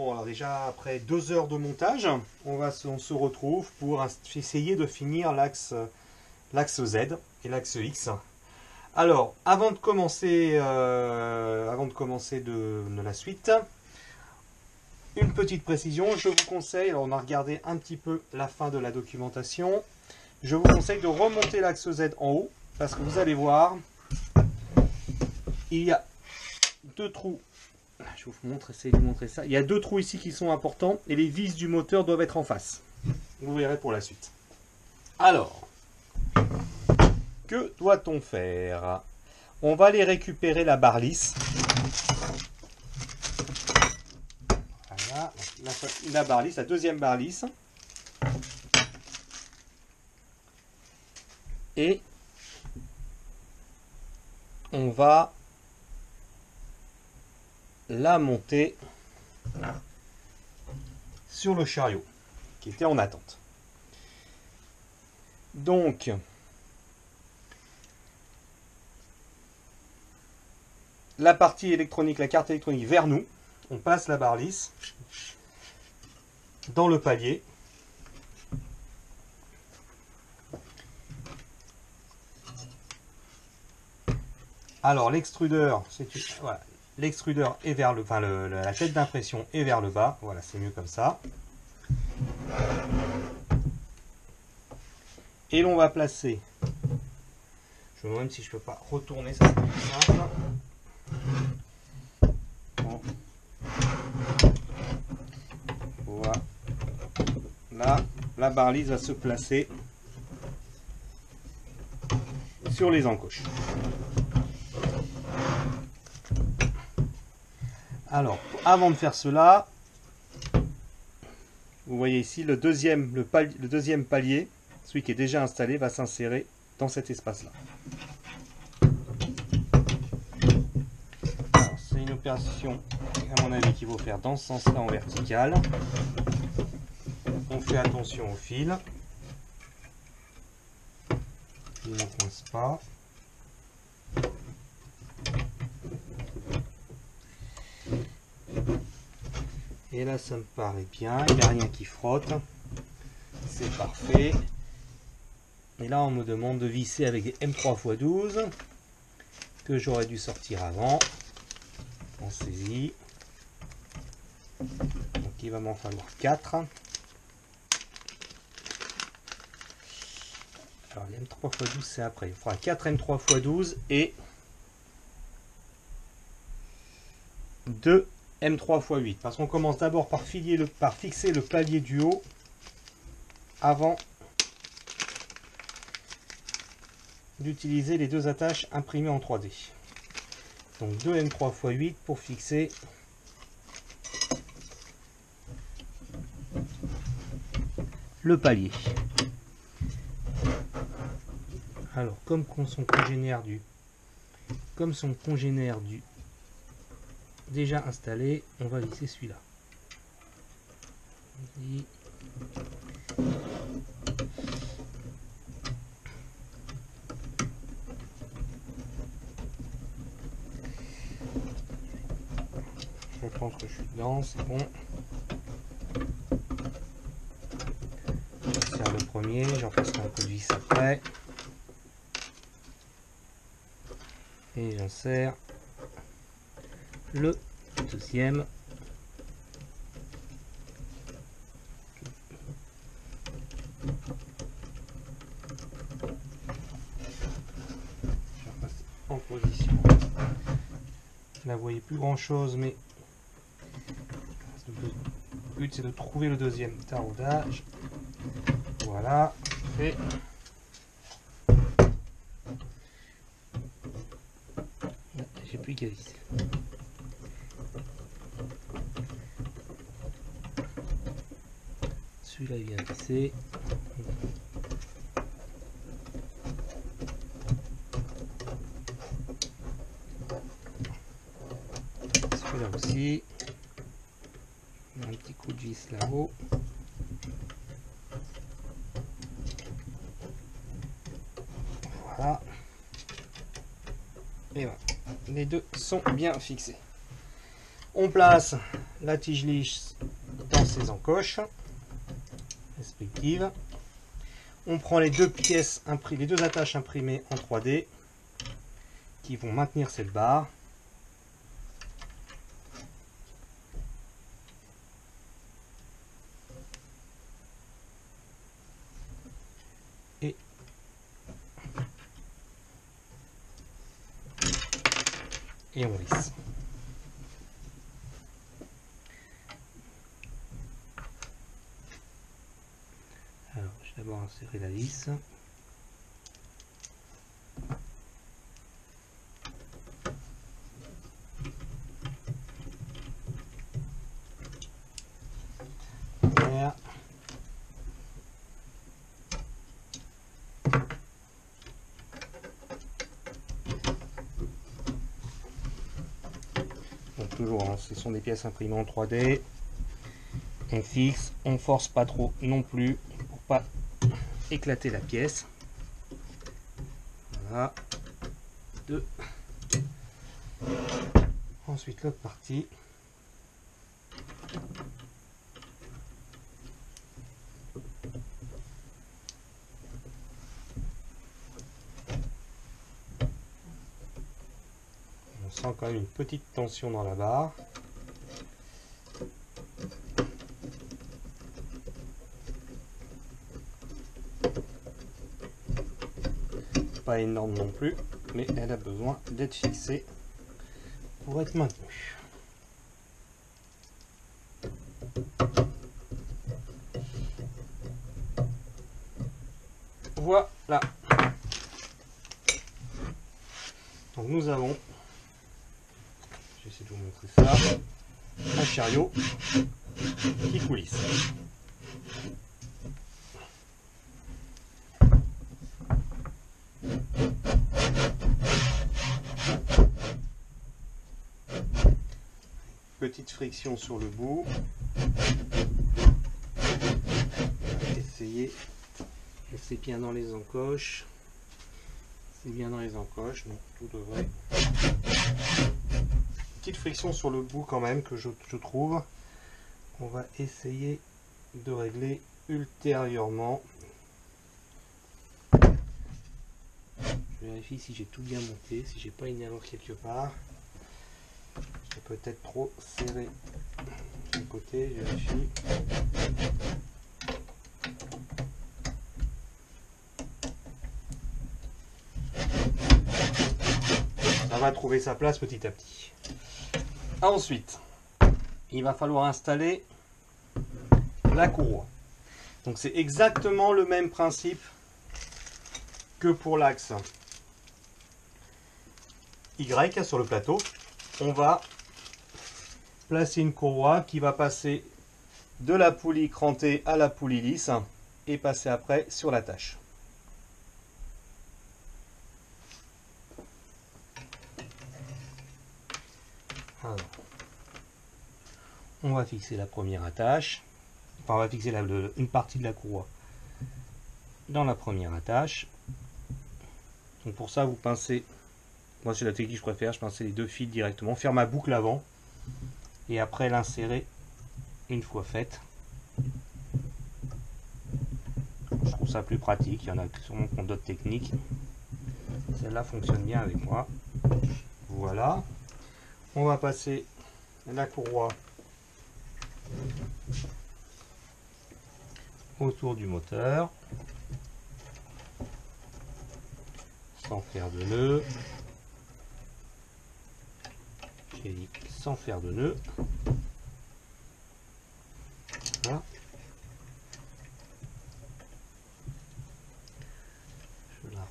Bon, alors déjà, après 2 heures de montage, on se retrouve pour essayer de finir l'axe Z et l'axe X. Alors, avant de commencer de la suite, une petite précision, je vous conseille, alors on a regardé un petit peu la fin de la documentation, je vous conseille de remonter l'axe Z en haut, parce que vous allez voir, il y a 2 trous. Je vais vous montrer, essayer de vous montrer ça. Il y a 2 trous ici qui sont importants et les vis du moteur doivent être en face. Vous verrez pour la suite. Alors, que doit-on faire? On va aller récupérer la barre lisse. Voilà, la barre lisse, la deuxième barre lisse. Et on va la monter sur le chariot qui était en attente. Donc, la partie électronique, la carte électronique vers nous, on passe la barre lisse dans le palier. Alors l'extrudeur, voilà, l'extrudeur est vers le, enfin la tête d'impression est vers le bas. Voilà, c'est mieux comme ça. Et l'on va placer. Je me demande même si je peux pas retourner, ça c'est plus simple. Bon. Voilà. Là, la barre lisse va se placer sur les encoches. Alors, avant de faire cela, vous voyez ici le deuxième palier, celui qui est déjà installé, va s'insérer dans cet espace-là. C'est une opération, à mon avis, qu'il faut faire dans ce sens-là en vertical. On fait attention au fil. Il ne coince pas. Et là, ça me paraît bien. Il n'y a rien qui frotte. C'est parfait. Et là, on me demande de visser avec des M3x12 que j'aurais dû sortir avant. Pensez-y. Donc, il va m'en falloir 4. Alors, les M3x12, c'est après. Il faudra 4 M3x12 et 2 M3x8. Parce qu'on commence d'abord par fixer le palier du haut avant d'utiliser les 2 attaches imprimées en 3D. Donc 2 M3x8 pour fixer le palier. Alors comme son congénère du déjà installé, on va visser celui-là. Je pense que je suis dedans, c'est bon. Je serre le premier, j'en passe un peu de vis après. Et j'insère le deuxième. Je repasse en position. Là vous voyez plus grand chose, mais le but c'est de trouver le deuxième taraudage. Voilà, fait. J'ai plus qu'à visser. Celui-là il vient visser. Celui-là aussi. Un petit coup de vis là-haut. Voilà. Et voilà. Les deux sont bien fixés. On place la tige lisse dans ses encoches respectives. On prend les deux pièces, les deux attaches imprimées en 3D qui vont maintenir cette barre. Et on lisse. Alors, je vais d'abord insérer la vis. Voilà. Donc toujours, hein, ce sont des pièces imprimées en 3D. On fixe, on force pas trop non plus pour pas éclater la pièce. Voilà. 2. Ensuite l'autre partie. On sent quand même une petite tension dans la barre. Pas énorme non plus, mais elle a besoin d'être fixée pour être maintenue. Voilà. Donc nous avons, je vais essayer de vous montrer ça, un chariot qui coulisse. Petite friction sur le bout. Essayez. C'est bien dans les encoches. C'est bien dans les encoches, donc tout devrait. Petite friction sur le bout quand même que je trouve. On va essayer de régler ultérieurement. Je vérifie si j'ai tout bien monté, si j'ai pas une erreur quelque part. J'ai peut-être trop serré de côté, je vérifie. Ça va trouver sa place petit à petit. Ensuite, il va falloir installer la courroie. Donc c'est exactement le même principe que pour l'axe Y sur le plateau. On va placer une courroie qui va passer de la poulie crantée à la poulie lisse et passer après sur l'attache. Alors, on va fixer la première attache. Enfin, on va fixer une partie de la courroie dans la première attache. Donc pour ça, vous pincez. Moi, c'est la technique que je préfère. Je pince les deux fils directement, faire ma boucle avant et après l'insérer une fois faite. Je trouve ça plus pratique. Il y en a sûrement qui ont d'autres techniques. Celle-là fonctionne bien avec moi. Voilà. On va passer la courroie autour du moteur sans faire de nœud. J'ai dit sans faire de nœud. Voilà. Je la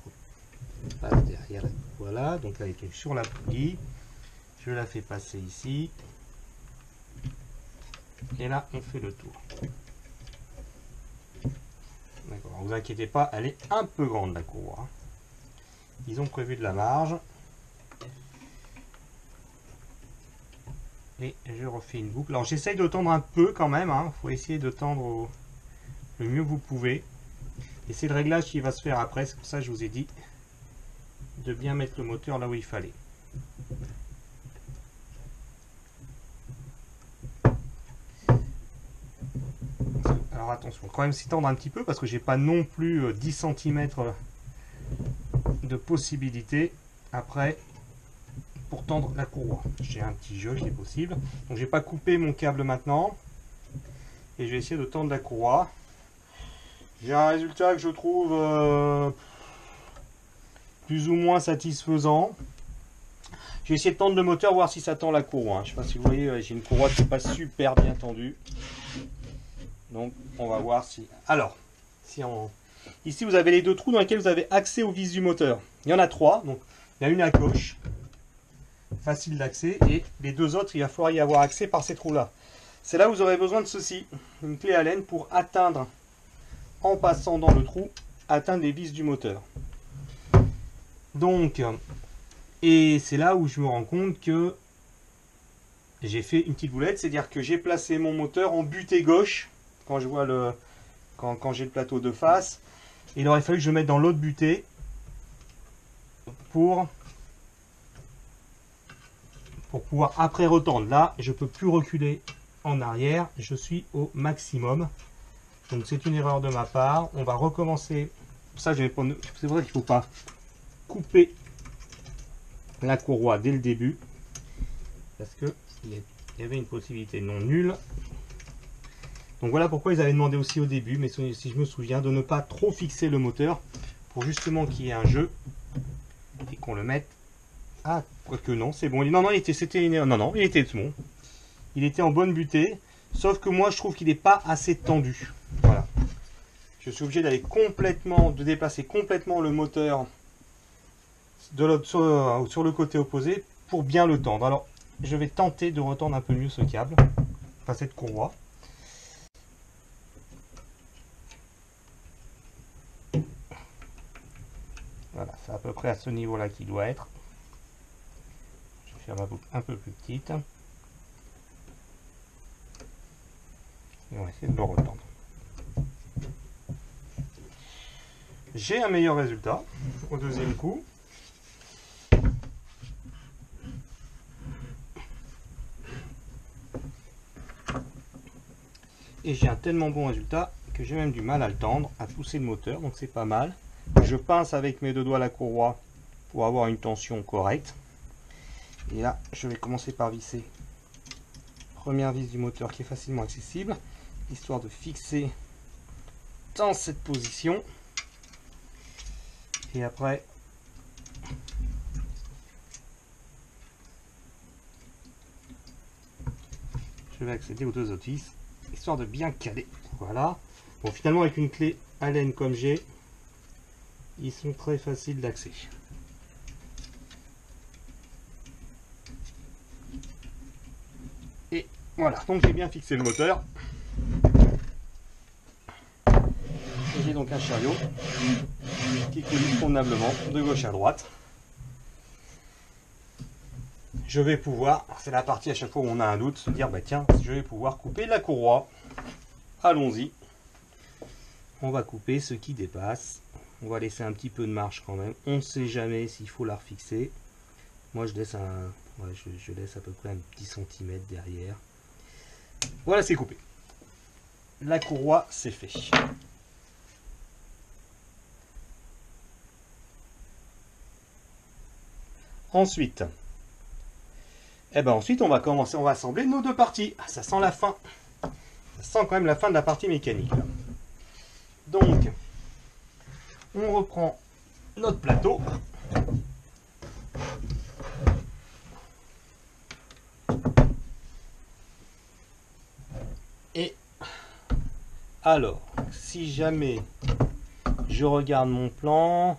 repasse derrière. Voilà, donc là elle est sur la poulie. Je la fais passer ici. Et là, on fait le tour. D'accord, ne vous inquiétez pas, elle est un peu grande la courroie. Ils ont prévu de la marge. Et je refais une boucle. Alors j'essaye de tendre un peu quand même. Il faut essayer de tendre le mieux que vous pouvez. Et c'est le réglage qui va se faire après. C'est pour ça que je vous ai dit de bien mettre le moteur là où il fallait. Alors attention, quand même s'y tendre un petit peu parce que j'ai pas non plus 10 cm de possibilité après pour tendre la courroie. J'ai un petit jeu qui est possible. Donc j'ai pas coupé mon câble maintenant. Et je vais essayer de tendre la courroie. J'ai un résultat que je trouve plus ou moins satisfaisant. Je vais essayer de tendre le moteur, voir si ça tend la courroie. Je ne sais pas si vous voyez, j'ai une courroie qui n'est pas super bien tendue. Donc on va voir si... Alors, ici vous avez les deux trous dans lesquels vous avez accès aux vis du moteur. Il y en a trois, donc il y en a une à gauche, facile d'accès, et les deux autres, il va falloir y avoir accès par ces trous-là. C'est là où vous aurez besoin de ceci, une clé Allen pour atteindre, en passant dans le trou, atteindre les vis du moteur. Donc, et c'est là où je me rends compte que j'ai fait une petite boulette, c'est-à-dire que j'ai placé mon moteur en butée gauche, quand je vois quand j'ai le plateau de face. Il aurait fallu que je le mette dans l'autre butée pour pouvoir après retendre. Là, je ne peux plus reculer en arrière, je suis au maximum. Donc c'est une erreur de ma part. On va recommencer. Ça, c'est vrai qu'il ne faut pas couper la courroie dès le début parce que il y avait une possibilité non nulle. Donc voilà pourquoi ils avaient demandé aussi au début, mais si je me souviens, de ne pas trop fixer le moteur pour justement qu'il y ait un jeu et qu'on le mette. Ah, quoique non, c'est bon. Non, il était bon. Il était en bonne butée, sauf que moi je trouve qu'il n'est pas assez tendu. Voilà. Je suis obligé d'aller complètement, de déplacer complètement le moteur sur le côté opposé pour bien le tendre. Alors, je vais tenter de retendre un peu mieux ce câble, enfin cette courroie. Voilà, c'est à peu près à ce niveau-là qu'il doit être. Je vais faire ma boucle un peu plus petite. Et on va essayer de le retendre. J'ai un meilleur résultat au deuxième coup. Et j'ai un tellement bon résultat que j'ai même du mal à le tendre, à pousser le moteur, donc c'est pas mal. Je pince avec mes deux doigts la courroie pour avoir une tension correcte. Et là, je vais commencer par visser. Première vis du moteur qui est facilement accessible, histoire de fixer dans cette position. Et après, je vais accéder aux deux autres vis, histoire de bien caler. Voilà. Bon, finalement, avec une clé Allen comme j'ai, ils sont très faciles d'accès. Et voilà, donc j'ai bien fixé le moteur. Et j'ai donc un chariot qui coule convenablement de gauche à droite. Je vais pouvoir, c'est la partie à chaque fois où on a un doute, se dire bah tiens, je vais pouvoir couper la courroie. Allons-y. On va couper ce qui dépasse. On va laisser un petit peu de marge quand même. On ne sait jamais s'il faut la refixer. Moi je laisse je laisse à peu près un petit centimètre derrière. Voilà, c'est coupé. La courroie, c'est fait. Ensuite, on va commencer, on va assembler nos deux parties. Ah, ça sent la fin. Ça sent quand même la fin de la partie mécanique. Donc, on reprend notre plateau. Et alors, si jamais je regarde mon plan,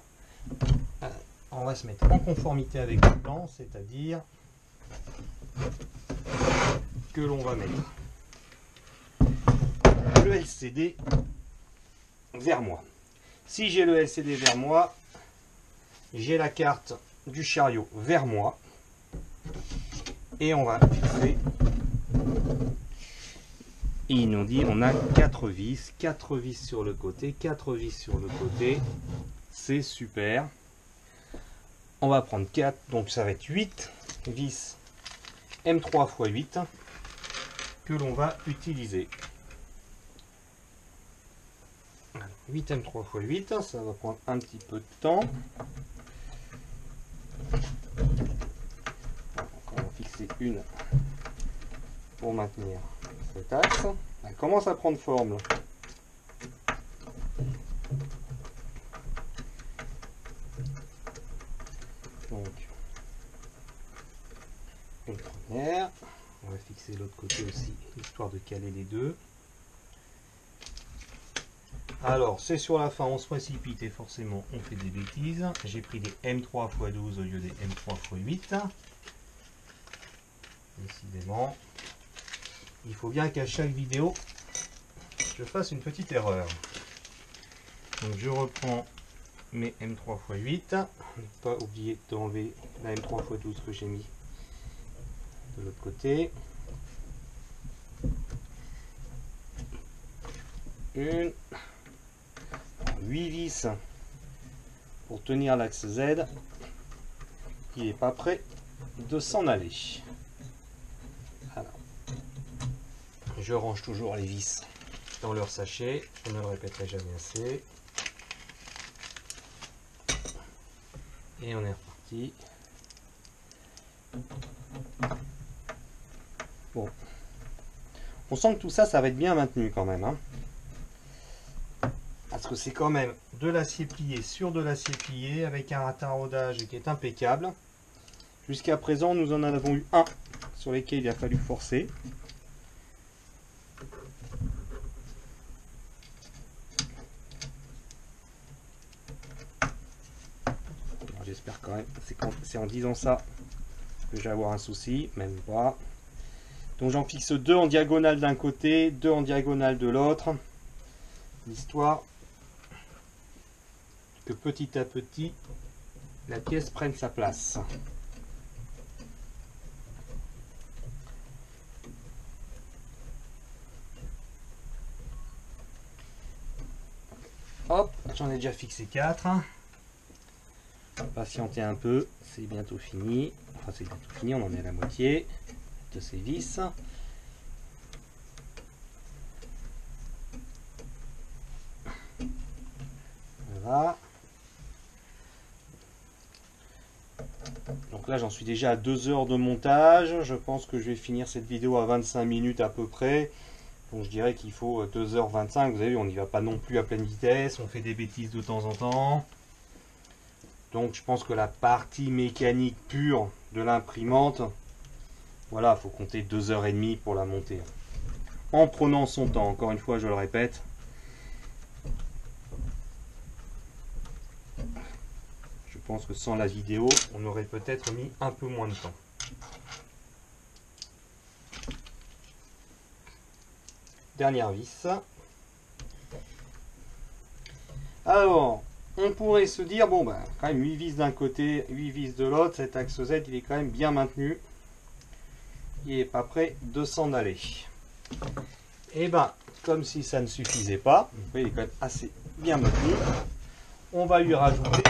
on va se mettre en conformité avec le plan, c'est-à-dire que l'on va mettre le LCD vers moi. Si j'ai le LCD vers moi, j'ai la carte du chariot vers moi et on va fixer. Et il nous dit on a 4 vis sur le côté, 4 vis sur le côté, c'est super. On va prendre 4, donc ça va être 8 vis M3 x 8 que l'on va utiliser. 8 M3 x 8, ça va prendre un petit peu de temps. On va fixer une pour maintenir cet axe. Elle commence à prendre forme là. Donc une première, on va fixer l'autre côté aussi, histoire de caler les deux. Alors c'est sur la fin, on se précipite et forcément on fait des bêtises. J'ai pris des M3 x 12 au lieu des M3 x 8. Décidément, il faut bien qu'à chaque vidéo je fasse une petite erreur. Donc je reprends mes M3 x 8, ne pas oublier d'enlever la M3 x 12 que j'ai mis de l'autre côté. Une 8 vis pour tenir l'axe Z. Il n'est pas prêt de s'en aller. Alors, je range toujours les vis dans leur sachet, je ne le répéterai jamais assez. Et on est reparti. Bon. On sent que tout ça, ça va être bien maintenu quand même. Hein. Parce que c'est quand même de l'acier plié sur de l'acier plié avec un taraudage qui est impeccable. Jusqu'à présent, nous en avons eu un sur lesquels il a fallu forcer. J'espère quand même, c'est en disant ça que je vais avoir un souci, même pas. Donc j'en fixe deux en diagonale d'un côté, deux en diagonale de l'autre, l'histoire que petit à petit la pièce prenne sa place. Hop, j'en ai déjà fixé 4. Patienter un peu, c'est bientôt fini. Enfin, c'est bientôt fini, on en est à la moitié de ces vis. Voilà. Donc là, j'en suis déjà à 2 heures de montage. Je pense que je vais finir cette vidéo à 25 minutes à peu près. Donc je dirais qu'il faut 2h25. Vous avez vu, on n'y va pas non plus à pleine vitesse. On fait des bêtises de temps en temps. Donc je pense que la partie mécanique pure de l'imprimante, voilà, il faut compter 2h30 pour la monter. En prenant son temps, encore une fois, je le répète. Je pense que sans la vidéo, on aurait peut-être mis un peu moins de temps. Dernière vis. Alors, on pourrait se dire, bon, ben, quand même 8 vis d'un côté, 8 vis de l'autre, cet axe Z, il est quand même bien maintenu. Il n'est pas prêt de s'en aller. Et ben, comme si ça ne suffisait pas, vous voyez, il est quand même assez bien maintenu. On va lui rajouter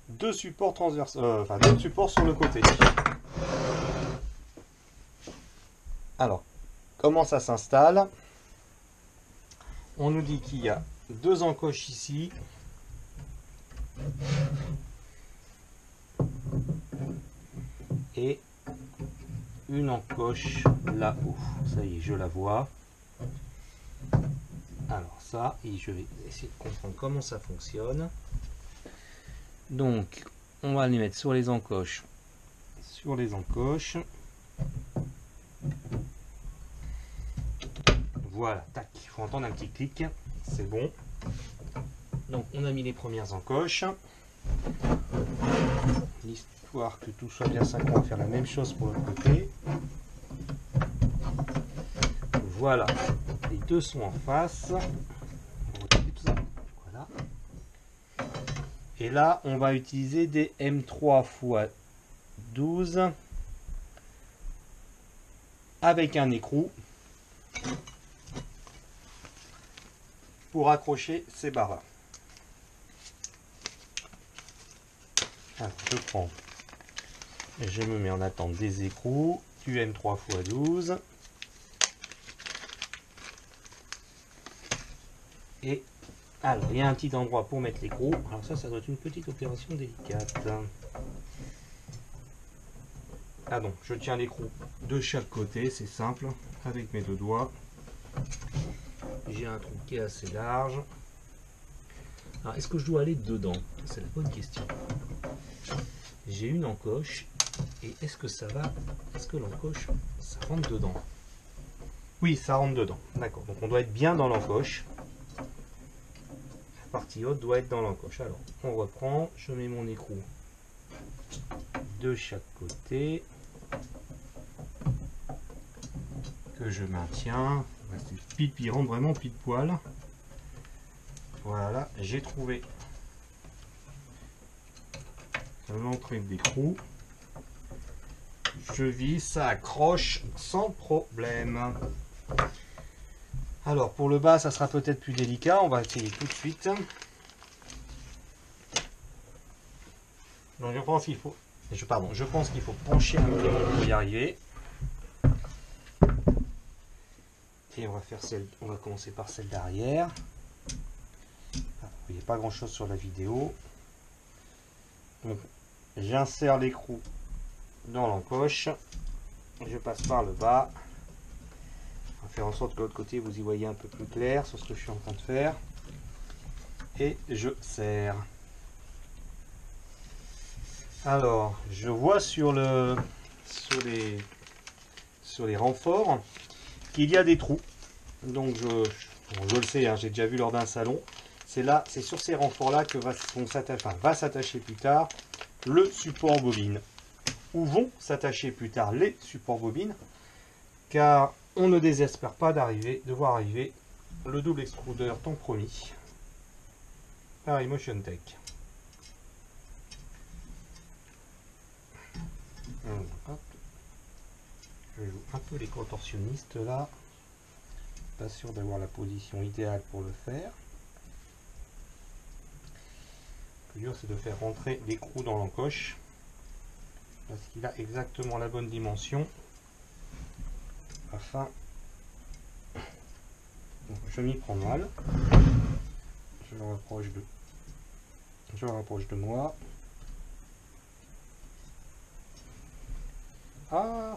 deux supports transversaux, enfin deux supports sur le côté. Alors, comment ça s'installe? On nous dit qu'il y a deux encoches ici. Et une encoche là-haut. Ça y est, je la vois. Alors ça, et je vais essayer de comprendre comment ça fonctionne. Donc, on va les mettre sur les encoches. Sur les encoches. Voilà, tac, il faut entendre un petit clic. C'est bon. Donc, on a mis les premières encoches. Histoire que tout soit bien synchro, on va faire la même chose pour l'autre côté. Voilà, les deux sont en face. Voilà. Et là, on va utiliser des M3 x 12 avec un écrou pour accrocher ces barres. Alors, je prends et je me mets en attente des écrous du M3 x 12. Et alors, il y a un petit endroit pour mettre l'écrou. Alors ça doit être une petite opération délicate. Ah donc, je tiens l'écrou de chaque côté, c'est simple, avec mes deux doigts. J'ai un trou qui est assez large. Alors, est-ce que je dois aller dedans? C'est la bonne question. J'ai une encoche, et est-ce que ça va? Est-ce que l'encoche, ça rentre dedans? Oui, ça rentre dedans. D'accord, donc on doit être bien dans l'encoche. La partie haute doit être dans l'encoche. Alors, on reprend, je mets mon écrou de chaque côté. Que je maintiens. Il rentre vraiment pile poil. Voilà, j'ai trouvé l'entrée d'écrou. Je visse, ça accroche sans problème. Alors pour le bas, ça sera peut-être plus délicat. On va essayer tout de suite. Donc je pense qu'il faut, je pense qu'il faut pencher un peu pour y arriver. Et on va faire on va commencer par celle d'arrière. Vous voyez pas grand chose sur la vidéo. Donc j'insère l'écrou dans l'encoche. Je passe par le bas. On va faire en sorte que de l'autre côté vous y voyez un peu plus clair sur ce que je suis en train de faire. Et je serre. Alors je vois sur les renforts qu'il y a des trous. Donc je le sais, hein, j'ai déjà vu lors d'un salon. C'est sur ces renforts là que va s'attacher plus tard le support bobine. Où vont s'attacher plus tard les supports bobines, car on ne désespère pas de voir arriver le double extrudeur tant promis par Emotion Tech. Hop. Je joue un peu les contorsionnistes là. Pas sûr d'avoir la position idéale pour le faire. Le plus dur, c'est de faire rentrer l'écrou dans l'encoche, parce qu'il a exactement la bonne dimension afin. Donc, je m'y prends mal. Je le rapproche de moi. Ah,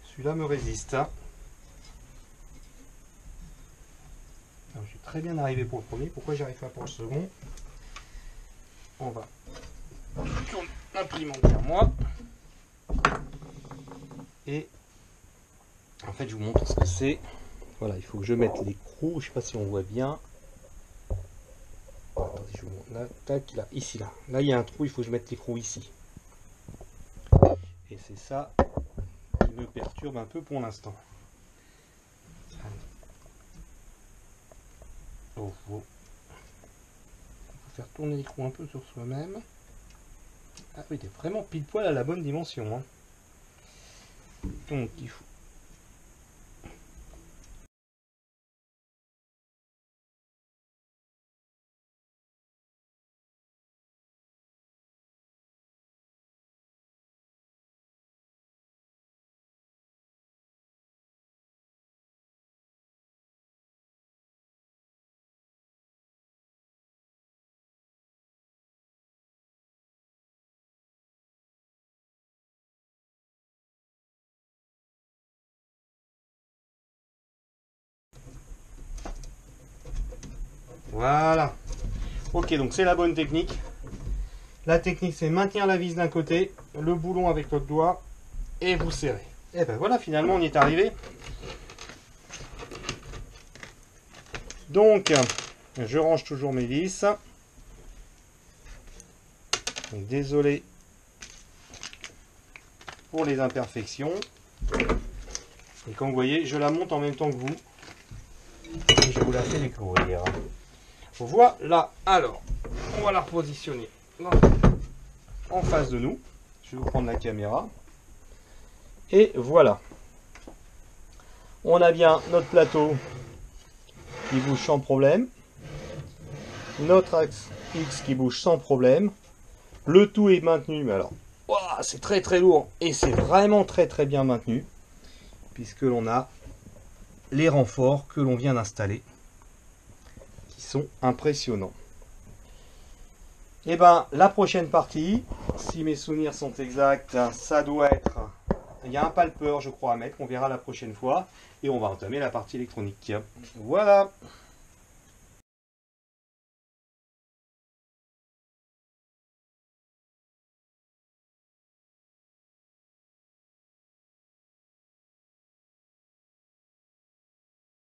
celui-là me résiste. Hein. Je suis très bien arrivé pour le premier. Pourquoi j'arrive pas pour le second? On va tourner l'imprimante vers moi. Et en fait, je vous montre ce que c'est. Voilà, il faut que je mette l'écrou. Je sais pas si on voit bien. Attendez, je vous montre. Là, tac, là, ici, là. Là, il y a un trou. Il faut que je mette l'écrou ici. Et c'est ça qui me perturbe un peu pour l'instant. Oh, oh. On va faire tourner l'écrou un peu sur soi-même. Ah oui, il est vraiment pile poil à la bonne dimension. Hein. Donc il faut. Voilà. Ok, donc c'est la bonne technique. La technique, c'est maintenir la vis d'un côté, le boulon avec votre doigt, et vous serrez. Et ben voilà, finalement, on y est arrivé. Donc, je range toujours mes vis. Donc, désolé pour les imperfections. Et comme vous voyez, je la monte en même temps que vous. Et je vous la fais découvrir. Voilà, alors, on va la repositionner en face de nous. Je vais vous prendre la caméra. Et voilà. On a bien notre plateau qui bouge sans problème. Notre axe X qui bouge sans problème. Le tout est maintenu, mais alors, wow, c'est très lourd et c'est vraiment très bien maintenu. Puisque l'on a les renforts que l'on vient d'installer, qui sont impressionnants. Et ben la prochaine partie, si mes souvenirs sont exacts, ça doit être... Il y a un palpeur, je crois, à mettre. On verra la prochaine fois. Et on va entamer la partie électronique. Voilà.